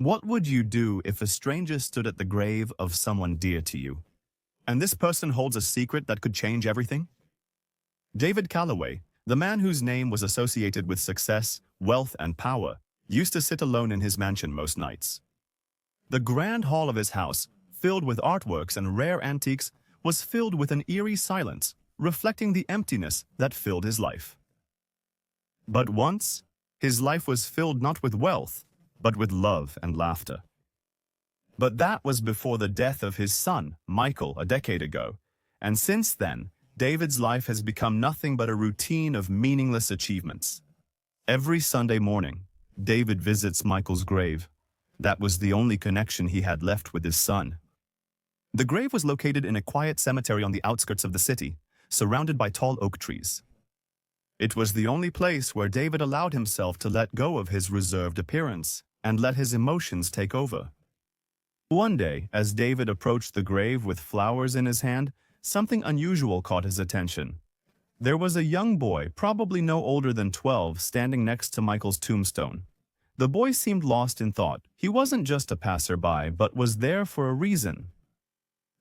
What would you do if a stranger stood at the grave of someone dear to you, and this person holds a secret that could change everything? David Calloway, the man whose name was associated with success, wealth, and power, used to sit alone in his mansion most nights. The grand hall of his house, filled with artworks and rare antiques, was filled with an eerie silence, reflecting the emptiness that filled his life. But once, his life was filled not with wealth, but with love and laughter. But that was before the death of his son, Michael, a decade ago, and since then, David's life has become nothing but a routine of meaningless achievements. Every Sunday morning, David visits Michael's grave. That was the only connection he had left with his son. The grave was located in a quiet cemetery on the outskirts of the city, surrounded by tall oak trees. It was the only place where David allowed himself to let go of his reserved appearance and let his emotions take over. One day, as David approached the grave with flowers in his hand, something unusual caught his attention. There was a young boy, probably no older than 12, standing next to Michael's tombstone. The boy seemed lost in thought. He wasn't just a passerby, but was there for a reason.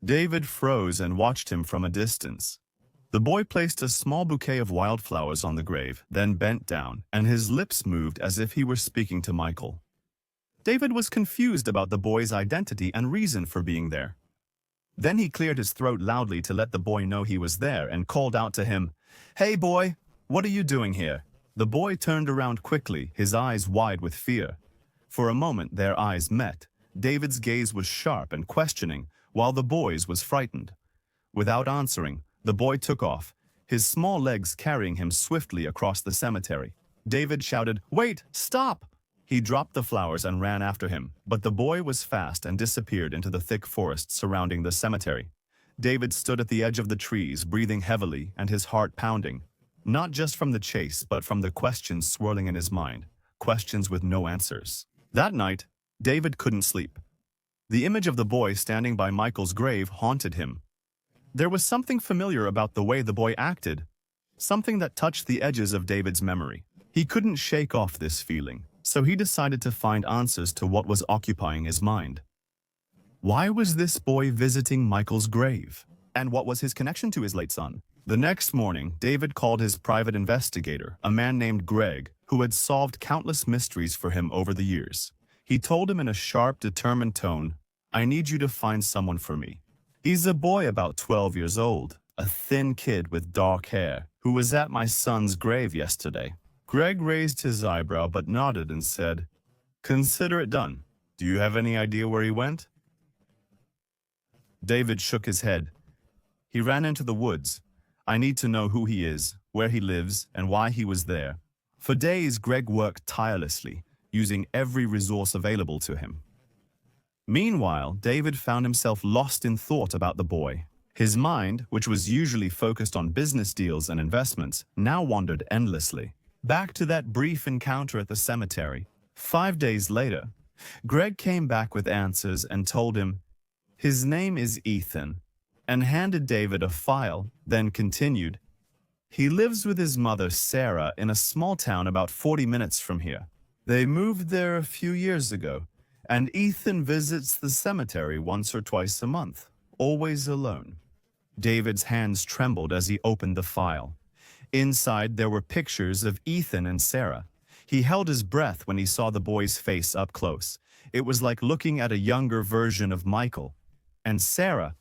David froze and watched him from a distance. The boy placed a small bouquet of wildflowers on the grave, then bent down, and his lips moved as if he were speaking to Michael. David was confused about the boy's identity and reason for being there. Then he cleared his throat loudly to let the boy know he was there and called out to him, "Hey boy, what are you doing here?" The boy turned around quickly, his eyes wide with fear. For a moment their eyes met. David's gaze was sharp and questioning, while the boy's was frightened. Without answering, the boy took off, his small legs carrying him swiftly across the cemetery. David shouted, "Wait! Stop!" He dropped the flowers and ran after him, but the boy was fast and disappeared into the thick forest surrounding the cemetery. David stood at the edge of the trees, breathing heavily and his heart pounding, not just from the chase, but from the questions swirling in his mind, questions with no answers. That night, David couldn't sleep. The image of the boy standing by Michael's grave haunted him. There was something familiar about the way the boy acted, something that touched the edges of David's memory. He couldn't shake off this feeling, so he decided to find answers to what was occupying his mind. Why was this boy visiting Michael's grave? And what was his connection to his late son? The next morning, David called his private investigator, a man named Greg, who had solved countless mysteries for him over the years. He told him in a sharp, determined tone, "I need you to find someone for me. He's a boy about 12 years old, a thin kid with dark hair, who was at my son's grave yesterday." Greg raised his eyebrow but nodded and said, "Consider it done. Do you have any idea where he went?" David shook his head. "He ran into the woods. I need to know who he is, where he lives, and why he was there." For days, Greg worked tirelessly, using every resource available to him. Meanwhile, David found himself lost in thought about the boy. His mind, which was usually focused on business deals and investments, now wandered endlessly. Back to that brief encounter at the cemetery. 5 days later, Greg came back with answers and told him, "His name is Ethan," and handed David a file, then continued, "He lives with his mother, Sarah, in a small town about 40 minutes from here. They moved there a few years ago, and Ethan visits the cemetery once or twice a month, always alone." David's hands trembled as he opened the file. Inside, there were pictures of Ethan and Sarah. He held his breath when he saw the boy's face up close. It was like looking at a younger version of Michael. And Sarah,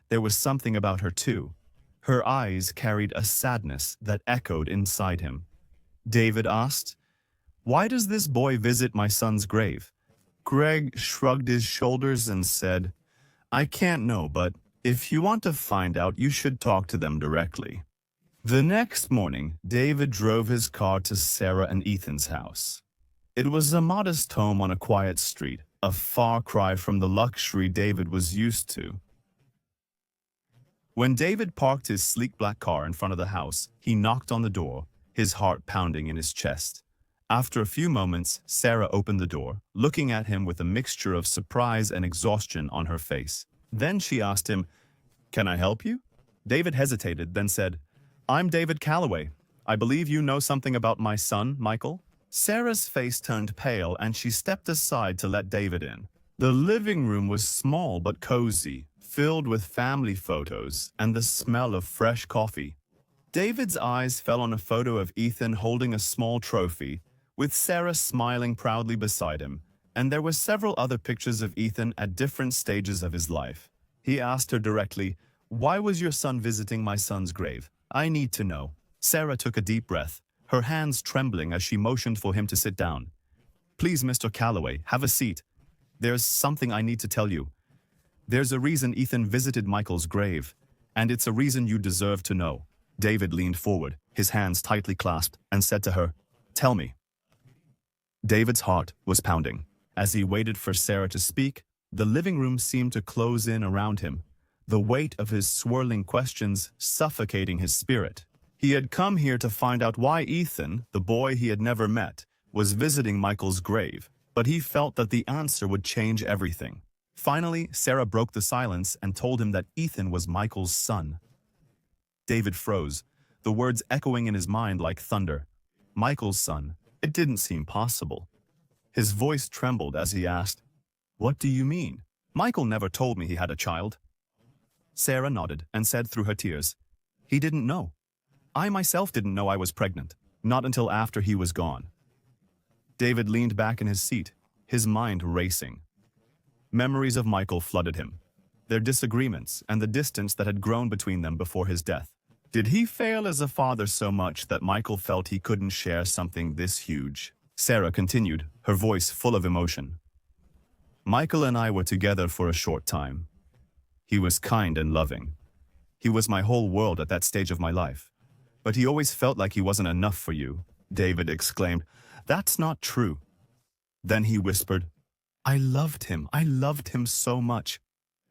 there was something about her too. Her eyes carried a sadness that echoed inside him. David asked, "Why does this boy visit my son's grave?" Greg shrugged his shoulders and said, "I can't know, but if you want to find out, you should talk to them directly." The next morning, David drove his car to Sarah and Ethan's house. It was a modest home on a quiet street, a far cry from the luxury David was used to. When David parked his sleek black car in front of the house, he knocked on the door, his heart pounding in his chest. After a few moments, Sarah opened the door, looking at him with a mixture of surprise and exhaustion on her face. Then she asked him, "Can I help you?" David hesitated, then said, "I'm David Calloway. I believe you know something about my son, Michael." Sarah's face turned pale and she stepped aside to let David in. The living room was small but cozy, filled with family photos and the smell of fresh coffee. David's eyes fell on a photo of Ethan holding a small trophy, with Sarah smiling proudly beside him, and there were several other pictures of Ethan at different stages of his life. He asked her directly, "Why was your son visiting my son's grave? I need to know." Sarah took a deep breath, her hands trembling as she motioned for him to sit down. "Please, Mr. Calloway, have a seat. There's something I need to tell you. There's a reason Ethan visited Michael's grave, and it's a reason you deserve to know." David leaned forward, his hands tightly clasped, and said to her, "Tell me." David's heart was pounding. As he waited for Sarah to speak, the living room seemed to close in around him, the weight of his swirling questions suffocating his spirit. He had come here to find out why Ethan, the boy he had never met, was visiting Michael's grave, but he felt that the answer would change everything. Finally, Sarah broke the silence and told him that Ethan was Michael's son. David froze, the words echoing in his mind like thunder. Michael's son. It didn't seem possible. His voice trembled as he asked, "What do you mean? Michael never told me he had a child." Sarah nodded and said through her tears, "He didn't know. I myself didn't know I was pregnant, not until after he was gone." David leaned back in his seat, his mind racing. Memories of Michael flooded him, their disagreements and the distance that had grown between them before his death. Did he fail as a father so much that Michael felt he couldn't share something this huge? Sarah continued, her voice full of emotion. "Michael and I were together for a short time. He was kind and loving. He was my whole world at that stage of my life. But he always felt like he wasn't enough for you." David exclaimed, "That's not true." Then he whispered, I loved him so much."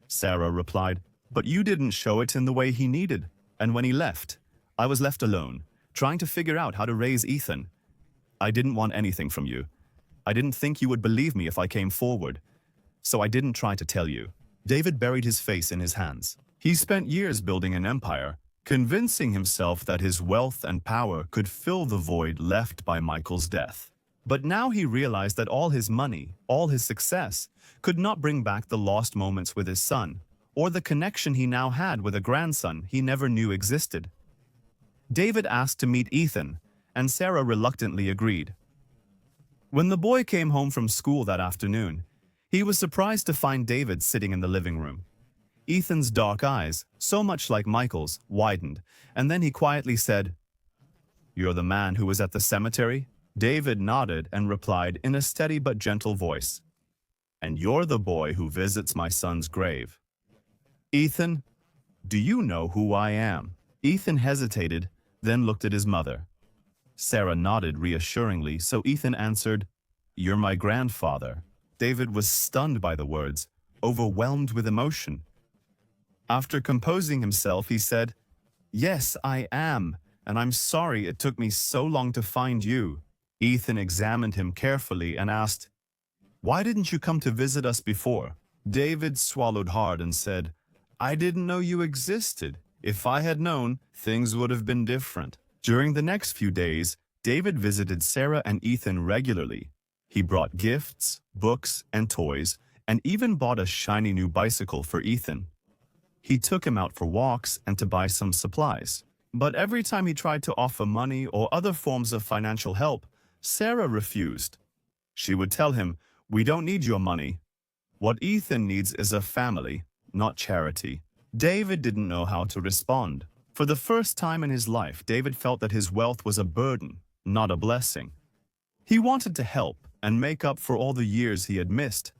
Sarah replied, "But you didn't show it in the way he needed. And when he left, I was left alone, trying to figure out how to raise Ethan. I didn't want anything from you. I didn't think you would believe me if I came forward. So I didn't try to tell you." David buried his face in his hands. He spent years building an empire, convincing himself that his wealth and power could fill the void left by Michael's death. But now he realized that all his money, all his success, could not bring back the lost moments with his son, or the connection he now had with a grandson he never knew existed. David asked to meet Ethan, and Sarah reluctantly agreed. When the boy came home from school that afternoon, he was surprised to find David sitting in the living room. Ethan's dark eyes, so much like Michael's, widened, and then he quietly said, "You're the man who was at the cemetery?" David nodded and replied in a steady but gentle voice, "And you're the boy who visits my son's grave." "Ethan, do you know who I am?" Ethan hesitated, then looked at his mother. Sarah nodded reassuringly, so Ethan answered, "You're my grandfather." David was stunned by the words, overwhelmed with emotion. After composing himself, he said, "Yes, I am, and I'm sorry it took me so long to find you." Ethan examined him carefully and asked, "Why didn't you come to visit us before?" David swallowed hard and said, "I didn't know you existed. If I had known, things would have been different." During the next few days, David visited Sarah and Ethan regularly. He brought gifts, books, and toys, and even bought a shiny new bicycle for Ethan. He took him out for walks and to buy some supplies. But every time he tried to offer money or other forms of financial help, Sarah refused. She would tell him, "We don't need your money. What Ethan needs is a family, not charity." David didn't know how to respond. For the first time in his life, David felt that his wealth was a burden, not a blessing. He wanted to help and make up for all the years he had missed.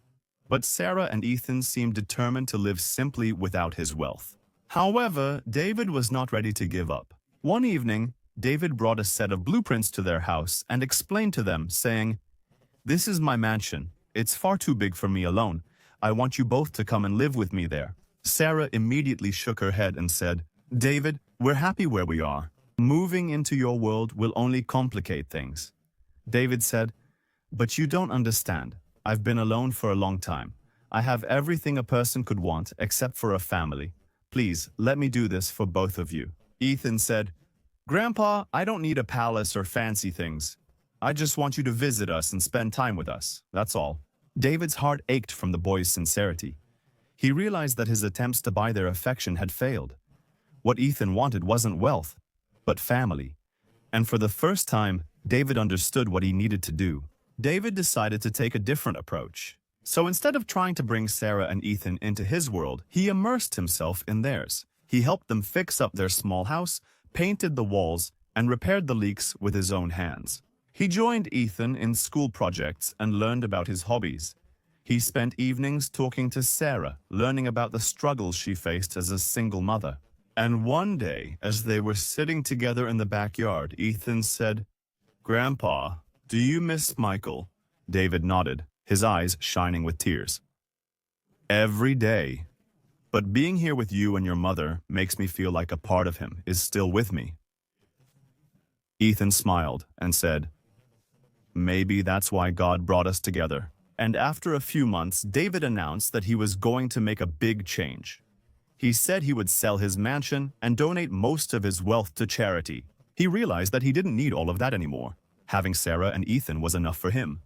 But Sarah and Ethan seemed determined to live simply without his wealth. However, David was not ready to give up. One evening, David brought a set of blueprints to their house and explained to them, saying, "This is my mansion. It's far too big for me alone. I want you both to come and live with me there." Sarah immediately shook her head and said, "David, we're happy where we are. Moving into your world will only complicate things." David said, "But you don't understand. I've been alone for a long time. I have everything a person could want except for a family. Please, let me do this for both of you." Ethan said, "Grandpa, I don't need a palace or fancy things. I just want you to visit us and spend time with us, that's all. David's heart ached from the boy's sincerity. He realized that his attempts to buy their affection had failed. What Ethan wanted wasn't wealth, but family. And for the first time, David understood what he needed to do. David decided to take a different approach. So instead of trying to bring Sarah and Ethan into his world, he immersed himself in theirs. He helped them fix up their small house, painted the walls, and repaired the leaks with his own hands. He joined Ethan in school projects and learned about his hobbies. He spent evenings talking to Sarah, learning about the struggles she faced as a single mother. And one day, as they were sitting together in the backyard, Ethan said, "Grandpa, do you miss Michael?" David nodded, his eyes shining with tears. "Every day. But being here with you and your mother makes me feel like a part of him is still with me." Ethan smiled and said, "Maybe that's why God brought us together." And after a few months, David announced that he was going to make a big change. He said he would sell his mansion and donate most of his wealth to charity. He realized that he didn't need all of that anymore. Having Sarah and Ethan was enough for him.